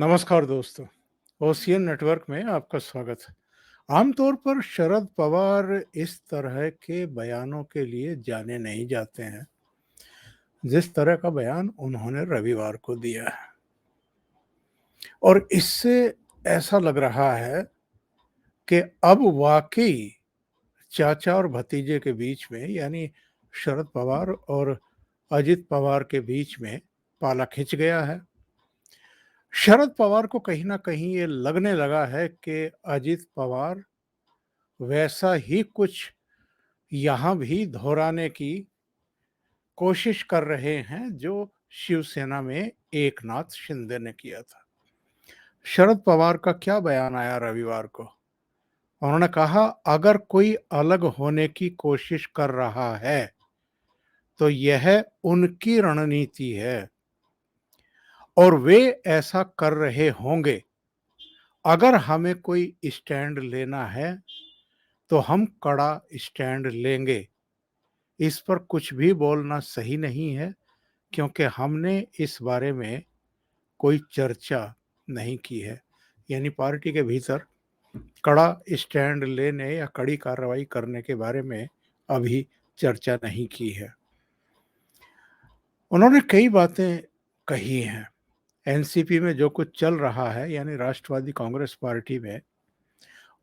नमस्कार दोस्तों, ocean network में आपका स्वागत है। आमतौर पर शरद पवार इस तरह के बयानों के लिए जाने नहीं जाते हैं, जिस तरह का बयान उन्होंने रविवार को दिया है। और इससे ऐसा लग रहा है कि अब वाकई चाचा और भतीजे के बीच में, यानी शरद पवार और अजित पवार के बीच में पाला खिंच गया है। शरद पवार को कहीं ना कहीं ये लगने लगा है कि अजित पवार वैसा ही कुछ यहाँ भी दोहराने की कोशिश कर रहे हैं जो शिवसेना में एकनाथ शिंदे ने किया था। शरद पवार का क्या बयान आया रविवार को? उन्होंने कहा, अगर कोई अलग होने की कोशिश कर रहा है तो यह उनकी रणनीति है और वे ऐसा कर रहे होंगे। अगर हमें कोई स्टैंड लेना है तो हम कड़ा स्टैंड लेंगे। इस पर कुछ भी बोलना सही नहीं है, क्योंकि हमने इस बारे में कोई चर्चा नहीं की है। यानी पार्टी के भीतर कड़ा स्टैंड लेने या कड़ी कार्रवाई करने के बारे में अभी चर्चा नहीं की है। उन्होंने कई बातें कही हैं। एनसीपी में जो कुछ चल रहा है, यानी राष्ट्रवादी कांग्रेस पार्टी में,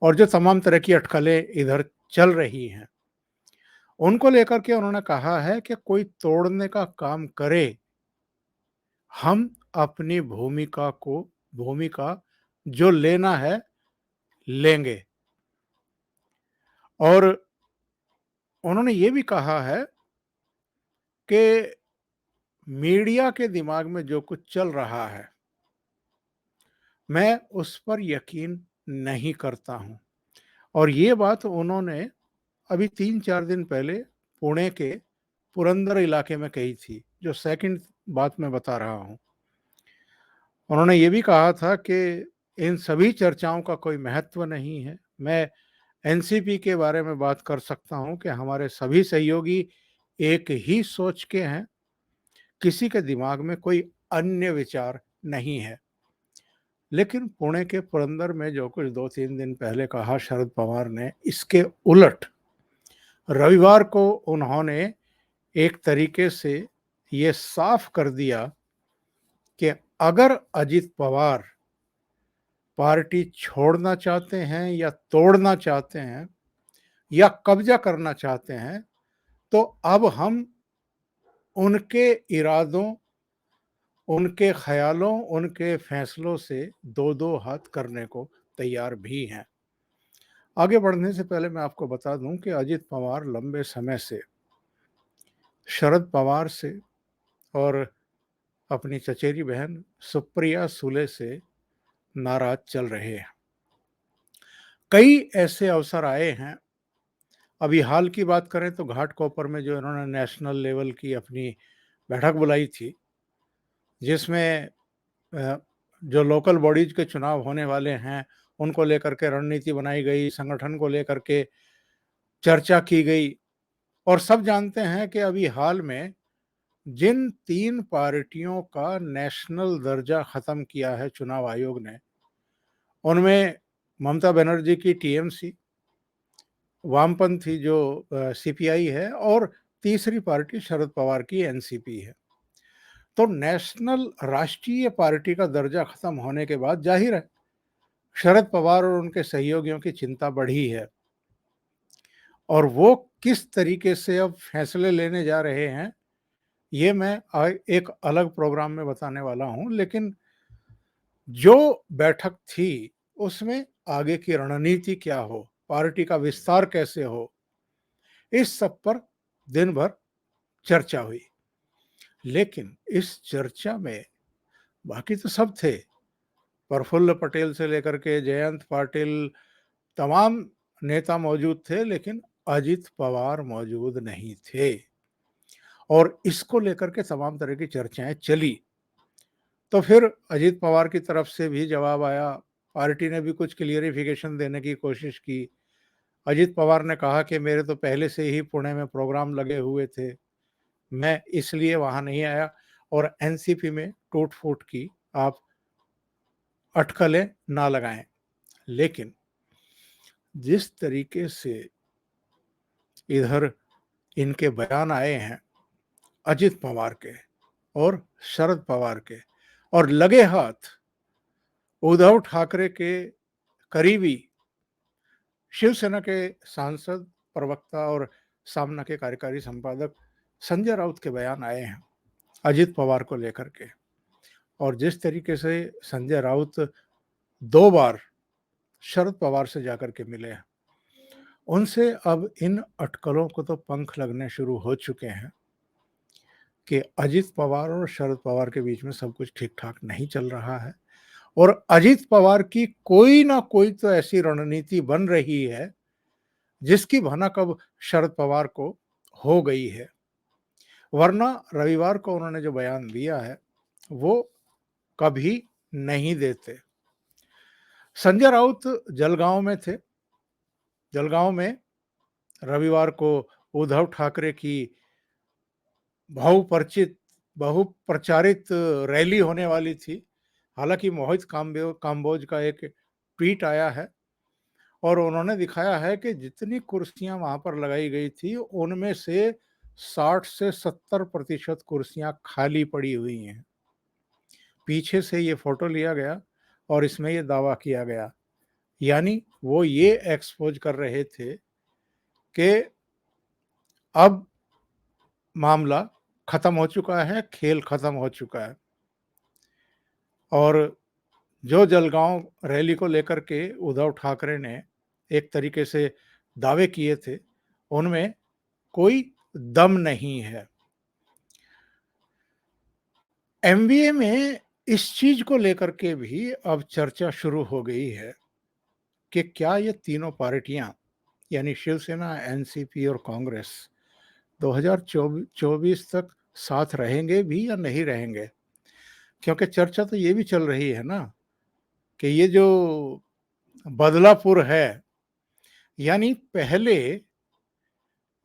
और जो तमाम तरह की अटकलें इधर चल रही हैं, उनको लेकर के उन्होंने कहा है कि कोई तोड़ने का काम करे, हम अपनी भूमिका जो लेना है लेंगे। और उन्होंने ये भी कहा है कि मीडिया के दिमाग में जो कुछ चल रहा है, मैं उस पर यकीन नहीं करता हूं। और ये बात उन्होंने अभी 3-4 दिन पहले पुणे के पुरंदर इलाके में कही थी, जो सेकंड बात मैं बता रहा हूं। उन्होंने ये भी कहा था कि इन सभी चर्चाओं का कोई महत्व नहीं है। मैं एनसीपी के बारे में बात कर सकता हूं कि हमारे सभी सहयोगी एक ही सोच के हैं, किसी के दिमाग में कोई अन्य विचार नहीं है। लेकिन पुणे के पुरंदर में जो कुछ 2-3 दिन पहले कहा शरद पवार ने, इसके उलट रविवार को उन्होंने एक तरीके से ये साफ कर दिया कि अगर अजित पवार पार्टी छोड़ना चाहते हैं या तोड़ना चाहते हैं या कब्जा करना चाहते हैं, तो अब हम उनके इरादों, उनके ख्यालों, उनके फैसलों से दो-दो हाथ करने को तैयार भी हैं। आगे बढ़ने से पहले मैं आपको बता दूं कि अजित पवार लंबे समय से शरद पवार से और अपनी चचेरी बहन सुप्रिया सुले से नाराज चल रहे हैं। कई ऐसे अवसर आए हैं। अभी हाल की बात करें तो घाटकोपर में जो इन्होंने नेशनल लेवल की अपनी बैठक बुलाई थी, जिसमें जो लोकल बॉडीज के चुनाव होने वाले हैं, उनको लेकर के रणनीति बनाई गई, संगठन को लेकर के चर्चा की गई। और सब जानते हैं कि अभी हाल में जिन 3 पार्टियों का नेशनल दर्जा खत्म किया है चुनाव आयोग ने, उनमें ममता बनर्जी की टीएमसी, वामपंथी जो सीपीआई है, और तीसरी पार्टी शरद पवार की एनसीपी है। तो नेशनल राष्ट्रीय पार्टी का दर्जा खत्म होने के बाद जाहिर है शरद पवार और उनके सहयोगियों की चिंता बढ़ी है। और वो किस तरीके से अब फैसले लेने जा रहे हैं, ये मैं एक अलग प्रोग्राम में बताने वाला हूं। लेकिन जो बैठक थी, उसमें आगे की रणनीति क्या हो, पार्टी का विस्तार कैसे हो, इस सब पर दिन भर चर्चा हुई। लेकिन इस चर्चा में बाकी तो सब थे, प्रफुल्ल पटेल से लेकर के जयंत पाटिल, तमाम नेता मौजूद थे, लेकिन अजित पवार मौजूद नहीं थे। और इसको लेकर के तमाम तरह की चर्चाएं चली। तो फिर अजित पवार की तरफ से भी जवाब आया, पार्टी ने भी कुछ क्लियरिफिकेशन देने की कोशिश की। अजित पवार ने कहा कि मेरे तो पहले से ही पुणे में प्रोग्राम लगे हुए थे, मैं इसलिए वहां नहीं आया। और एनसीपी में टूट फूट की आप अटकलें ना लगाएं। लेकिन जिस तरीके से इधर इनके बयान आए हैं अजित पवार के और शरद पवार के, और लगे हाथ उद्धव ठाकरे के करीबी शिवसेना के सांसद, प्रवक्ता और सामना के कार्यकारी संपादक संजय राउत के बयान आए हैं अजित पवार को लेकर के, और जिस तरीके से संजय राउत 2 बार शरद पवार से जाकर के मिले हैं, उनसे अब इन अटकलों को तो पंख लगने शुरू हो चुके हैं कि अजित पवार और शरद पवार के बीच में सब कुछ ठीक-ठाक नहीं चल रहा है, और अजित पवार की कोई ना कोई तो ऐसी रणनीति बन रही है जिसकी भनक अब शरद पवार को हो गई है। वरना रविवार को उन्होंने जो बयान दिया है वो कभी नहीं देते। संजय राउत जलगांव में थे। जलगांव में रविवार को उद्धव ठाकरे की बहुप्रचारित रैली होने वाली थी। हालांकि मोहित काम्बोज का एक ट्वीट आया है और उन्होंने दिखाया है कि जितनी कुर्सियां वहां पर लगाई गई थी उनमें से 60 से 70% कुर्सियां खाली पड़ी हुई हैं। पीछे से ये फोटो लिया गया और इसमें ये दावा किया गया, यानी वो ये एक्सपोज कर रहे थे कि अब मामला खत्म हो चुका है, खेल खत्म हो चुका है। और जो जलगांव रैली को लेकर के उद्धव ठाकरे ने एक तरीके से दावे किए थे, उनमें कोई दम नहीं है। एमवीए में इस चीज को लेकर के भी अब चर्चा शुरू हो गई है कि क्या ये तीनों पार्टियां यानी शिवसेना, एनसीपी और कांग्रेस 2024 तक साथ रहेंगे भी या नहीं रहेंगे। क्योंकि चर्चा तो ये भी चल रही है ना कि ये जो बदलापुर है, यानी पहले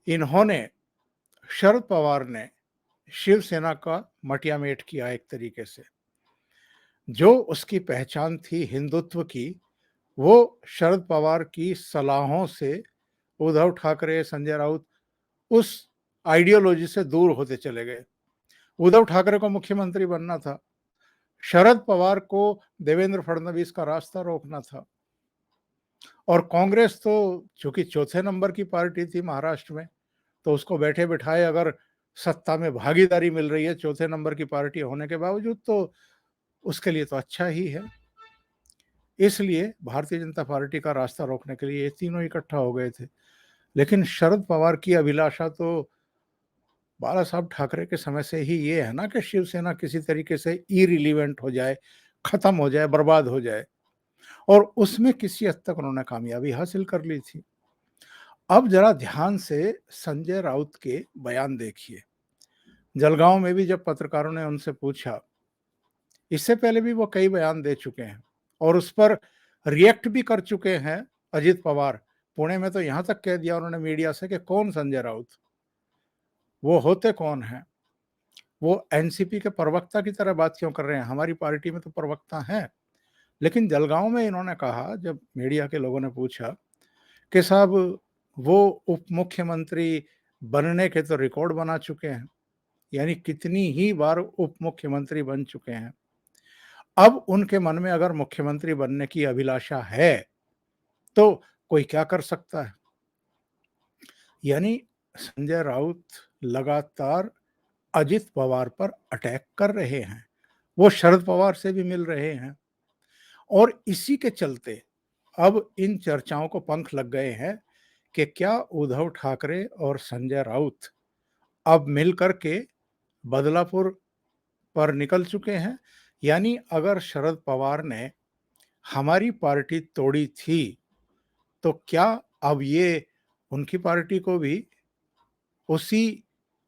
इन्होंने, शरद पवार ने शिवसेना का मटियामेट किया एक तरीके से। जो उसकी पहचान थी हिंदुत्व की, वो शरद पवार की सलाहों से उद्धव ठाकरे, संजय राउत उस आइडियोलॉजी से दूर होते चले गए। उद्धव ठाकरे को मुख्यमंत्री बनना था, शरद पवार को देवेंद्र फडणवीस का रास्ता रोकना था, और कांग्रेस तो चूंकि चौथे नंबर की पार्टी थी महाराष्ट्र में, तो उसको बैठे बिठाए अगर सत्ता में भागीदारी मिल रही है चौथे नंबर की पार्टी होने के बावजूद, तो उसके लिए तो अच्छा ही है। इसलिए भारतीय जनता पार्टी का रास्ता रोकने के लिए ये तीनों इकट्ठा हो गए थे। लेकिन शरद पवार की अभिलाषा तो बाला साहब ठाकरे के समय से ही ये है ना कि शिवसेना किसी तरीके से इरिलीवेंट हो जाए, खत्म हो जाए, बर्बाद हो जाए, और उसमें किसी हद तक उन्होंने कामयाबी हासिल कर ली थी। अब जरा ध्यान से संजय राउत के बयान देखिए। जलगांव में भी जब पत्रकारों ने उनसे पूछा, इससे पहले भी वो कई बयान दे चुके हैं और उस पर रिएक्ट भी कर चुके हैं अजित पवार। पुणे में तो यहां तक कह दिया उन्होंने मीडिया से कि कौन संजय राउत, वो होते कौन हैं, वो एनसीपी के प्रवक्ता की तरह बात क्यों कर रहे हैं, हमारी पार्टी में तो प्रवक्ता हैं। लेकिन जलगांव में इन्होंने कहा, जब मीडिया के लोगों ने पूछा कि साहब वो उप मुख्यमंत्री बनने के तो रिकॉर्ड बना चुके हैं, यानी कितनी ही बार उप मुख्यमंत्री बन चुके हैं, अब उनके मन में अगर मुख्यमंत्री बनने की अभिलाषा है तो कोई क्या कर सकता है। यानी संजय राउत लगातार अजित पवार पर अटैक कर रहे हैं, वो शरद पवार से भी मिल रहे हैं, और इसी के चलते अब इन चर्चाओं को पंख लग गए हैं कि क्या उद्धव ठाकरे और संजय राउत अब मिलकर के बदलापुर पर निकल चुके हैं। यानी अगर शरद पवार ने हमारी पार्टी तोड़ी थी, तो क्या अब ये उनकी पार्टी को भी उसी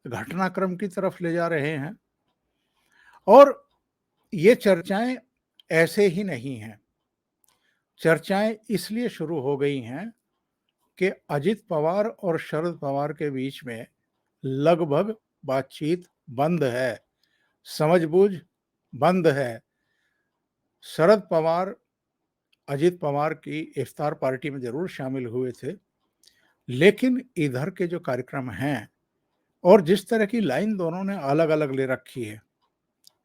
घटनाक्रम की तरफ ले जा रहे हैं। और ये चर्चाएं ऐसे ही नहीं हैं, चर्चाएं इसलिए शुरू हो गई हैं कि अजित पवार और शरद पवार के बीच में लगभग बातचीत बंद है, समझबूझ बंद है, शरद पवार अजित पवार की इफ्तार पार्टी में ज़रूर शामिल हुए थे, लेकिन इधर के जो कार्यक्रम हैं और जिस तरह की लाइन दोनों ने अलग-अलग ले रखी है,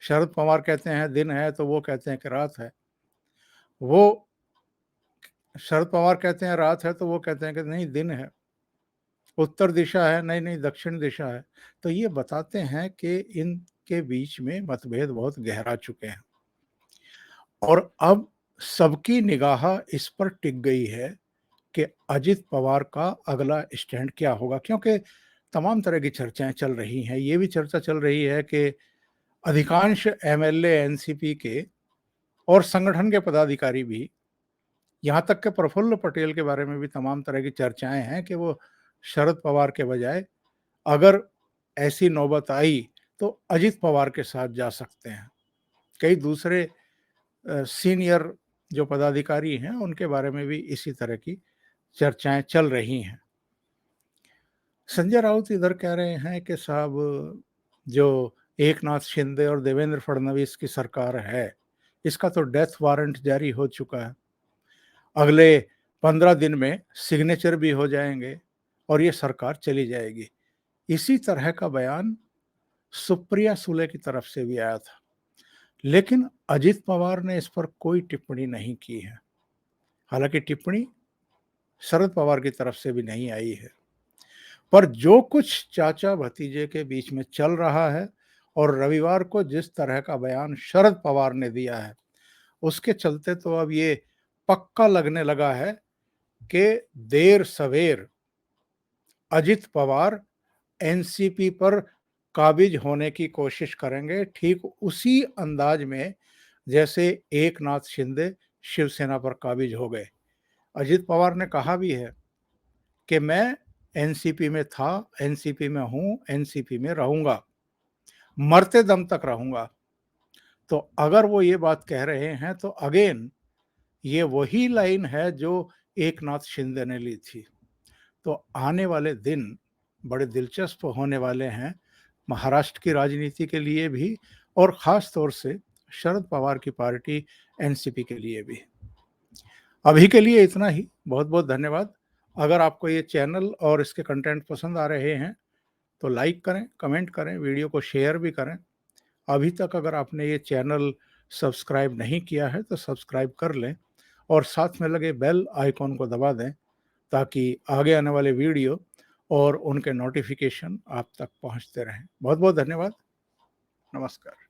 शरद पवार कहते हैं दिन है, तो वो कहते हैं कि रात है। वो शरद पवार कहते हैं रात है, तो वो कहते हैं कि नहीं दिन है। उत्तर दिशा है, नहीं, नहीं दक्षिण दिशा है। तो ये बताते हैं कि इनके बीच में मतभेद बहुत गहरा चुके हैं और अब सबकी निगाह इस पर टिक गई है कि अजित पवार का अगला स्टैंड क्या होगा, क्योंकि तमाम तरह की चर्चाएं चल रही हैं। ये भी चर्चा चल रही है कि अधिकांश एमएलए एनसीपी के और संगठन के पदाधिकारी भी, यहाँ तक कि प्रफुल्ल पटेल के बारे में भी तमाम तरह की चर्चाएं हैं कि वो शरद पवार के बजाय अगर ऐसी नौबत आई तो अजित पवार के साथ जा सकते हैं। कई दूसरे सीनियर जो पदाधिकारी हैं उनके बारे में भी इसी तरह की चर्चाएं चल रही हैं। संजय राउत इधर कह रहे हैं कि साहब जो एकनाथ शिंदे और देवेंद्र फडणवीस की सरकार है, इसका तो डेथ वारंट जारी हो चुका है। अगले 15 दिन में सिग्नेचर भी हो जाएंगे और ये सरकार चली जाएगी। इसी तरह का बयान सुप्रिया सुले की तरफ से भी आया था, लेकिन अजित पवार ने इस पर कोई टिप्पणी नहीं की है। हालांकि टिप्पणी शरद पवार की तरफ से भी नहीं आई है, पर जो कुछ चाचा भतीजे के बीच में चल रहा है और रविवार को जिस तरह का बयान शरद पवार ने दिया है, उसके चलते तो अब ये पक्का लगने लगा है कि देर सवेर अजित पवार एनसीपी पर काबिज होने की कोशिश करेंगे, ठीक उसी अंदाज में जैसे एकनाथ शिंदे शिवसेना पर काबिज हो गए। अजित पवार ने कहा भी है कि मैं एनसीपी में था, एनसीपी में हूं, एनसीपी में रहूंगा, मरते दम तक रहूंगा। तो अगर वो ये बात कह रहे हैं तो अगेन ये वही लाइन है जो एकनाथ शिंदे ने ली थी। तो आने वाले दिन बड़े दिलचस्प होने वाले हैं महाराष्ट्र की राजनीति के लिए भी और ख़ास तौर से शरद पवार की पार्टी एनसीपी के लिए भी। अभी के लिए इतना ही। बहुत बहुत धन्यवाद। अगर आपको ये चैनल और इसके कंटेंट पसंद आ रहे हैं तो लाइक करें, कमेंट करें, वीडियो को शेयर भी करें। अभी तक अगर आपने ये चैनल सब्सक्राइब नहीं किया है तो सब्सक्राइब कर लें और साथ में लगे बेल आइकॉन को दबा दें ताकि आगे आने वाले वीडियो और उनके नोटिफिकेशन आप तक पहुंचते रहें। बहुत बहुत धन्यवाद। नमस्कार।